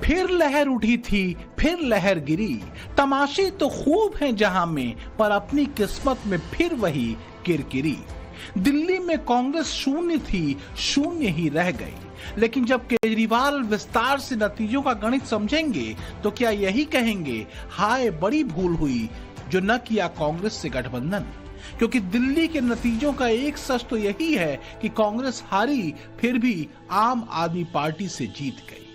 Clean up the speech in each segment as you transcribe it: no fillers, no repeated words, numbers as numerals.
फिर लहर उठी थी, फिर लहर गिरी। तमाशे तो खूब हैं जहां में, पर अपनी किस्मत में फिर वही किरकिरी। दिल्ली में कांग्रेस शून्य थी, शून्य ही रह गई। लेकिन जब केजरीवाल विस्तार से नतीजों का गणित समझेंगे तो क्या यही कहेंगे, हाय बड़ी भूल हुई जो न किया कांग्रेस से गठबंधन। क्योंकि दिल्ली के नतीजों का एक सच तो यही है कि कांग्रेस हारी, फिर भी आम आदमी पार्टी से जीत गई।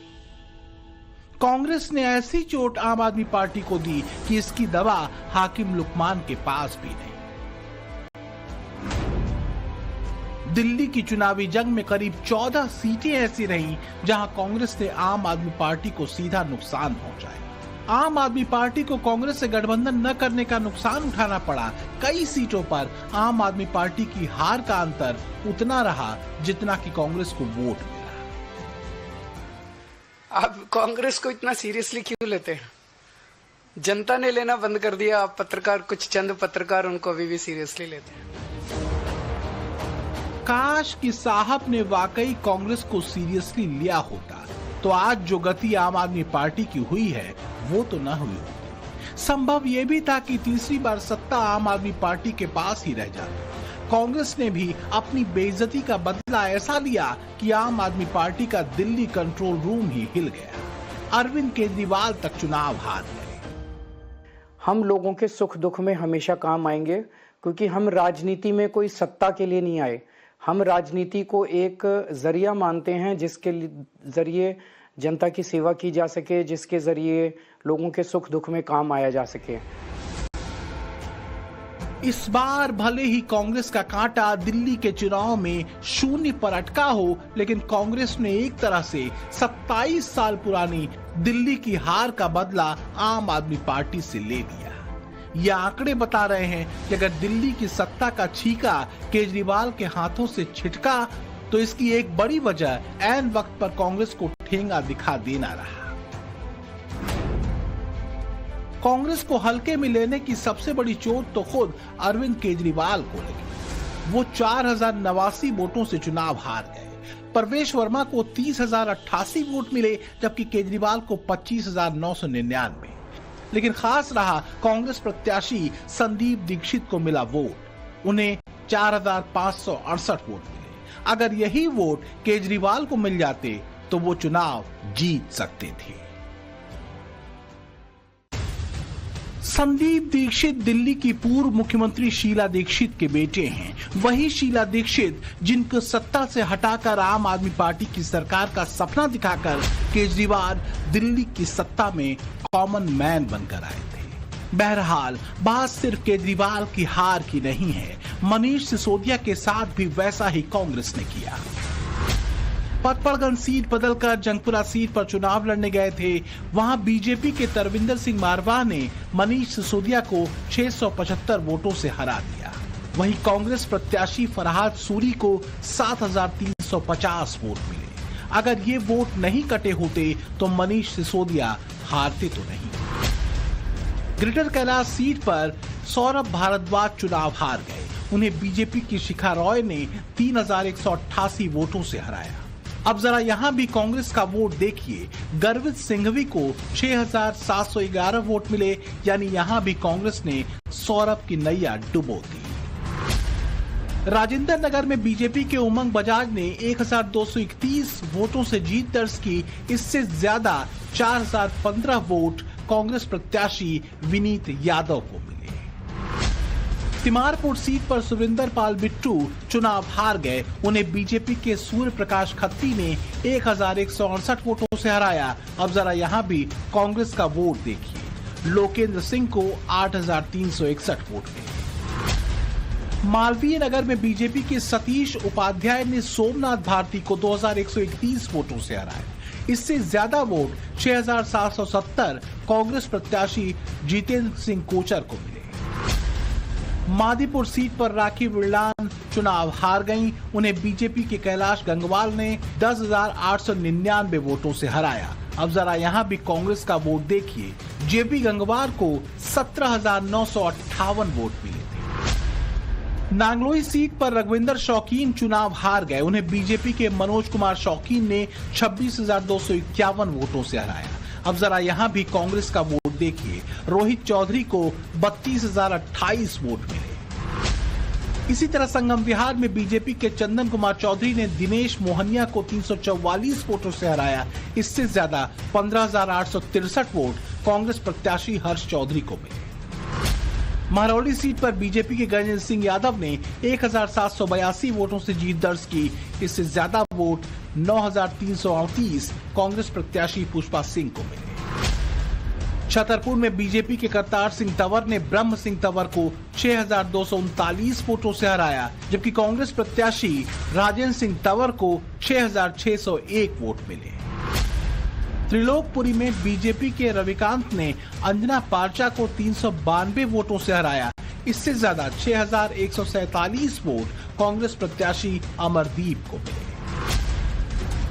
कांग्रेस ने ऐसी चोट आम आदमी पार्टी को दी कि इसकी दवा हाकिम लुकमान के पास भी नहीं। दिल्ली की चुनावी जंग में करीब 14 सीटें ऐसी रहीं जहां कांग्रेस ने आम आदमी पार्टी को सीधा नुकसान पहुंचाया। आम आदमी पार्टी को कांग्रेस से गठबंधन न करने का नुकसान उठाना पड़ा। कई सीटों पर आम आदमी पार्टी की हार का अंतर उतना रहा जितना कि कांग्रेस को वोट मिला। आप कांग्रेस को इतना सीरियसली क्यों लेते हैं? जनता ने लेना बंद कर दिया। आप पत्रकार, कुछ चंद पत्रकार उनको अभी भी सीरियसली लेते हैं। काश कि साहब ने वाकई कांग्रेस को सीरियसली लिया होता तो आज जो गति आम आदमी पार्टी की हुई है वो तो न हुई होती। संभव यह भी था कि तीसरी बार सत्ता आम आदमी पार्टी के पास ही रह जाती। कांग्रेस ने भी अपनी बेइज्जती का बदला ऐसा लिया कि आम आदमी पार्टी का दिल्ली कंट्रोल रूम ही हिल गया। अरविंद केजरीवाल तक चुनाव हार गए। हम लोगों के सुख दुख में हमेशा काम आएंगे, क्योंकि हम राजनीति में कोई सत्ता के लिए नहीं आए। हम राजनीति को एक जरिया मानते हैं जिसके जरिए जनता की सेवा की जा सके, जिसके जरिए लोगों के सुख दुख में काम आया जा सके। इस बार भले ही कांग्रेस का कांटा दिल्ली के चुनाव में शून्य पर अटका हो, लेकिन कांग्रेस ने एक तरह से 27 साल पुरानी दिल्ली की हार का बदला आम आदमी पार्टी से ले लिया। ये आंकड़े बता रहे हैं कि अगर दिल्ली की सत्ता का छीका केजरीवाल के हाथों से छिटका तो इसकी एक बड़ी वजह ऐन वक्त पर कांग्रेस को ठेंगा दिखा देना रहा। कांग्रेस को हल्के में लेने की सबसे बड़ी चोट तो खुद अरविंद केजरीवाल को लगी। वो 4089 वोटों से चुनाव हार गए। परवेश वर्मा को 30,088 वोट मिले, जबकि केजरीवाल को 25,999। लेकिन खास रहा कांग्रेस प्रत्याशी संदीप दीक्षित को मिला वोट। उन्हें 4,568 वोट मिले। अगर यही वोट केजरीवाल को मिल जाते तो वो चुनाव जीत सकते थे। संदीप दीक्षित दिल्ली की पूर्व मुख्यमंत्री शीला दीक्षित के बेटे हैं। वही शीला दीक्षित जिनको सत्ता से हटाकर आम आदमी पार्टी की सरकार का सपना दिखाकर केजरीवाल दिल्ली की सत्ता में कॉमन मैन बनकर आए थे। बहरहाल बात सिर्फ केजरीवाल की हार की नहीं है। मनीष सिसोदिया के साथ भी वैसा ही कांग्रेस ने किया। पतपड़गंज सीट बदलकर जंगपुरा सीट पर चुनाव लड़ने गए थे। वहां बीजेपी के तरविंदर सिंह मारवाह ने मनीष सिसोदिया को 675 वोटों से हरा दिया। वहीं कांग्रेस प्रत्याशी फरहाद सूरी को 7,350 वोट मिले। अगर ये वोट नहीं कटे होते तो मनीष सिसोदिया हारते तो नहीं। ग्रेटर कैलाश सीट पर सौरभ भारद्वाज चुनाव हार गए। उन्हें बीजेपी की शिखा रॉय ने 3,188 वोटों से हराया। अब जरा यहां भी कांग्रेस का वोट देखिए। गर्वित सिंघवी को 6,711 वोट मिले, यानी यहां भी कांग्रेस ने सौरभ की नैया डुबो दी। राजेंद्र नगर में बीजेपी के उमंग बजाज ने 1,231 वोटों से जीत दर्ज की। इससे ज्यादा 4,015 वोट कांग्रेस प्रत्याशी विनीत यादव को मिले। तिमारपुर सीट पर सुरेंद्र पाल बिट्टू चुनाव हार गए। उन्हें बीजेपी के सूर्य प्रकाश खत्री ने 1,168 वोटों से हराया। अब जरा यहां भी कांग्रेस का वोट देखिए। लोकेंद्र सिंह को 8,361 वोट मिले। मालवीय नगर में बीजेपी के सतीश उपाध्याय ने सोमनाथ भारती को 2,131 वोटों से हराया। इससे ज्यादा वोट 6,770 कांग्रेस प्रत्याशी जितेंद्र सिंह कोचर को मिले। मादीपुर सीट पर राखी विरलान चुनाव हार गईं। उन्हें बीजेपी के कैलाश गंगवाल ने 10,899 वोटों से हराया। अब जरा यहां भी कांग्रेस का वोट देखिए। जेपी गंगवार को 17,958 वोट मिले थे। नांगलोई सीट पर रघविंदर शौकीन चुनाव हार गए। उन्हें बीजेपी के मनोज कुमार शौकीन ने 26,251 वोटों से हराया। अब जरा यहाँ भी कांग्रेस का वोट देखिए। रोहित चौधरी को 32,028 वोट मिले। इसी तरह संगम विहार में बीजेपी के चंदन कुमार चौधरी ने दिनेश मोहनिया को 344 वोटों से हराया। इससे ज्यादा 15,863 वोट कांग्रेस प्रत्याशी हर्ष चौधरी को मिले। महरौली सीट पर बीजेपी के गजेंद्र सिंह यादव ने 1,782 वोटों से जीत दर्ज की। इससे ज्यादा वोट 9,338 कांग्रेस प्रत्याशी पुष्पा सिंह को मिले। छतरपुर में बीजेपी के करतार सिंह तंवर ने ब्रह्म सिंह तंवर को 6,239 वोटों से हराया, जबकि कांग्रेस प्रत्याशी राजेंद्र सिंह तंवर को 6,601 वोट मिले। त्रिलोकपुरी में बीजेपी के रविकांत ने अंजना पारचा को 392 वोटों से हराया। इससे ज्यादा 6,147 वोट कांग्रेस प्रत्याशी अमरदीप को मिले।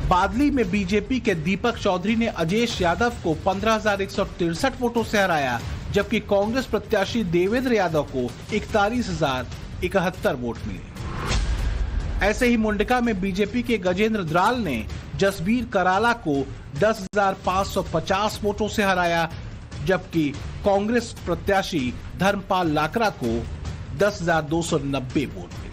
बादली में बीजेपी के दीपक चौधरी ने अजेश यादव को 15,163 वोटों से हराया, जबकि कांग्रेस प्रत्याशी देवेंद्र यादव को 41,071 वोट मिले। ऐसे ही मुंडका में बीजेपी के गजेंद्र द्राल ने जसबीर कराला को 10,550 वोटों से हराया, जबकि कांग्रेस प्रत्याशी धर्मपाल लाकरा को 10,290 वोट मिले।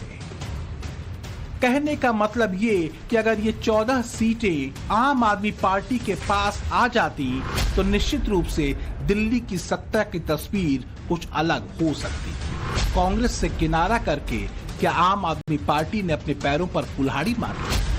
कहने का मतलब ये कि अगर ये 14 सीटें आम आदमी पार्टी के पास आ जाती तो निश्चित रूप से दिल्ली की सत्ता की तस्वीर कुछ अलग हो सकती थी। कांग्रेस से किनारा करके क्या आम आदमी पार्टी ने अपने पैरों पर कुल्हाड़ी मारी?